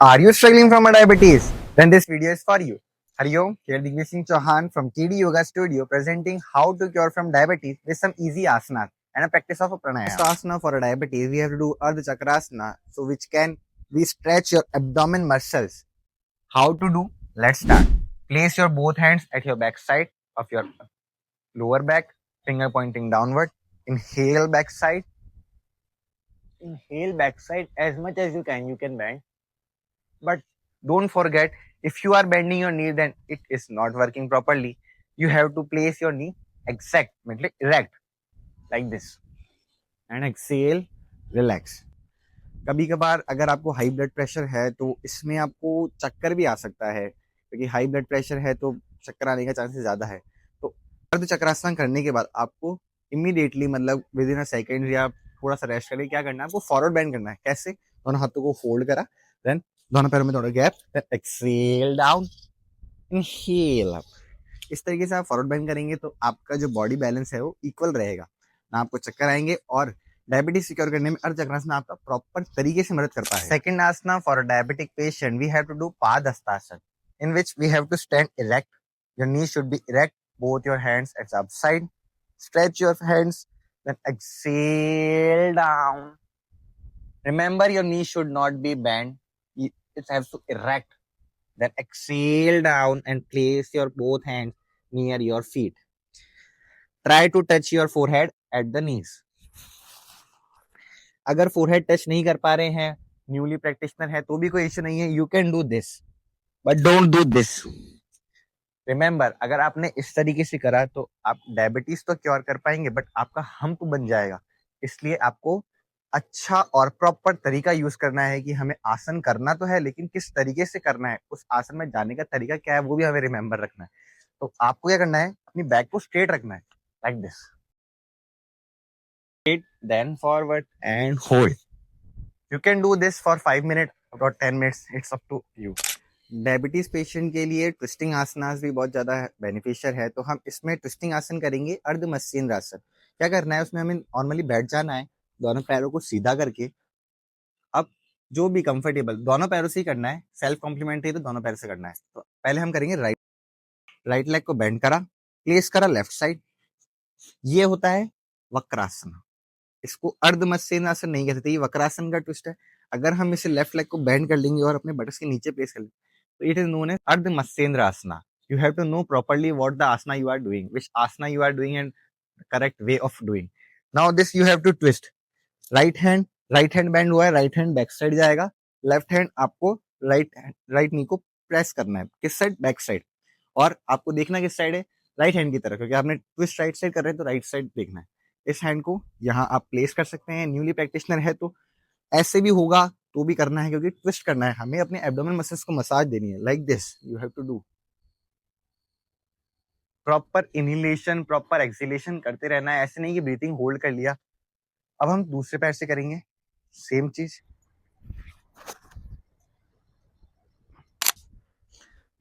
Are you struggling from a diabetes? Then this video is for you. Hariom, here Digvir Singh Chauhan from TD Yoga Studio presenting how to cure from diabetes with some easy asanas and a practice of a pranayama. First asana for a diabetes, we have to do Ardha Chakrasana, so which can we stretch your abdomen muscles. How to do? Let's start. Place your both hands at your back side of your lower back, finger pointing downward. Inhale backside. Inhale backside as much as you can. You can bend. But don't forget, if you are bending your knee, then it is not working properly. You have to place your knee erect, like this, and exhale, relax. कभी कभार अगर आपको high blood pressure है तो इसमें आपको चक्कर भी आ सकता है, क्योंकि हाई ब्लड प्रेशर है तो चक्कर आने का चांसेस ज्यादा है। तो अर्ध चक्रासन करने के बाद आपको इमीडिएटली मतलब विद इन अ सेकेंड या थोड़ा सा रेस्ट करके क्या करना है, आपको फॉरवर्ड बेंड करना है। कैसे? दोनों हाथों को फोल्ड करा, देन दोनों पैरों में थोड़ा gap, then exhale down, inhale up. इस तरीके से आप फॉरवर्ड बेंड करेंगे तो आपका जो बॉडी बैलेंस है वो इक्वल रहेगा, ना आपको चक्कर आएंगे, और डायबिटीज सिक्योर करने में अर्ध चक्रासन आपका प्रॉपर तरीके से मदद करता है। Second asana for a diabetic patient, we have to do Padahastasana, in which we have to stand erect, your knee should be erect, both your hands at the side, stretch your hands, then exhale down. Remember, your knee should not be bent, it has to erect, then exhale down and place your both hands near your feet. Try to touch your forehead at the knees. अगर forehead touch नहीं कर पा रहे हैं, newly practitioner है तो भी कोई इश्यू नहीं है, you can do this, but don't do this. Remember, अगर आपने इस तरीके से करा तो आप डायबिटीज तो क्योर कर पाएंगे, बट आपका हम्प बन जाएगा। इसलिए आपको अच्छा और प्रॉपर तरीका यूज करना है कि हमें आसन करना तो है, लेकिन किस तरीके से करना है, उस आसन में जाने का तरीका क्या है वो भी हमें रिमेंबर रखना है। तो आपको क्या करना है, अपनी बैक को स्ट्रेट रखना है, like this, straight, then forward and hold. You can do this for 5 minutes or 10 minutes. It's up to you. Diabetes patient के लिए ट्विस्टिंग आसनास भी बहुत ज्यादा बेनिफिशियल है, तो हम इसमें ट्विस्टिंग आसन करेंगे अर्ध मत्स्येंद्र आसन। क्या करना है, उसमें हमें नॉर्मली बैठ जाना है, दोनों पैरों को सीधा करके। अब जो भी कंफर्टेबल, दोनों पैरों से ही करना है, सेल्फ कॉम्प्लीमेंट्री तो दोनों पैरों से करना है। तो पहले हम करेंगे राइट लेग को बेंड करा, प्लेस करा लेफ्ट साइड, ये होता है वक्रासन। इसको अर्ध मत्स्येंद्र आसन नहीं कहते, ये वक्रासन का ट्विस्ट है। अगर हम इसे लेफ्ट लेग को बेंड कर लेंगे और अपने बटक्स के नीचे प्लेस कर लेंगे तो it is known as Ardha Matsyendra asana. You have to know properly what the asana you are doing, which asana you are doing and correct way of doing. Now this you have to twist, right hand bend हुआ है, right hand back side जाएगा, left hand आपको right knee को press करना है, किस side? Back side. और आपको देखना किस साइड है, राइट हैंड की तरफ, क्योंकि आपने ट्विस्ट राइट साइड कर रहे हैं तो राइट साइड देखना है। इस हैंड को यहाँ आप प्लेस कर सकते हैं, न्यूली प्रैक्टिशनर है तो ऐसे भी होगा तो भी करना है, क्योंकि ट्विस्ट करना है, हमें अपने एब्डोमेन मसल्स को मसाज देनी है, like this you have to do. Proper inhalation proper exhalation करते रहना है, ऐसे नहीं कि ब्रीथिंग होल्ड कर लिया। अब हम दूसरे पैर से करेंगे सेम चीज।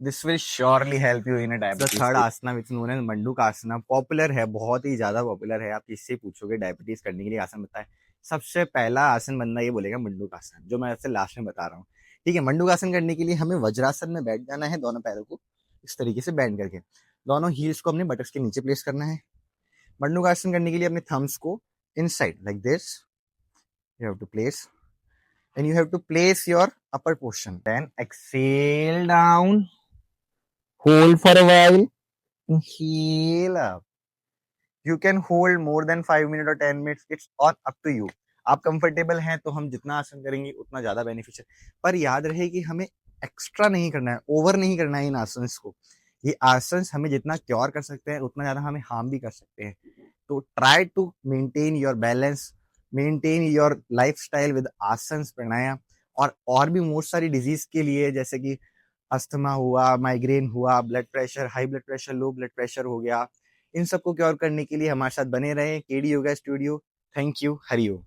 This will surely help you in a diabetes. The third asana which is known as Mandukasana, popular है, बहुत ही ज्यादा पॉपुलर है। आप किससे पूछोगे डायबिटीज करने के लिए आसन बताए, सबसे पहला आसन बंदा ये बोलेगा मंडूकासन, जो मैं आपसे लास्ट में बता रहा हूँ। ठीक है, मंडूकासन करने के लिए हमें वज्रासन में बैठ जाना है, दोनों पैरों को इस तरीके से बैंड करके, दोनों हील्स को अपने बटक्स के नीचे प्लेस करना है। मंडूकासन करने के लिए अपने थम्स को inside like this you have to place, and you have to place your upper portion, then exhale down, hold for a while, inhale up. You can hold more than 5 minutes or 10 minutes, it's all up to you. आप comfortable हैं तो हम जितना आसन करेंगे उतना ज्यादा beneficial, पर याद रहे कि हमें एक्स्ट्रा नहीं करना है, ओवर नहीं करना है इन आसन्स को। ये आसन्स हमें जितना क्योर कर सकते हैं उतना ज्यादा हमें हार्म भी कर सकते हैं। तो try to maintain your balance, maintain your lifestyle with asanas, pranayama, और भी बहुत सारी डिजीज के लिए, जैसे कि अस्थमा हुआ, माइग्रेन हुआ, blood pressure, high blood pressure, low blood pressure हो गया, इन सबको क्योर करने के लिए हमारे साथ बने रहे KD yoga studio. Thank you, Hariom.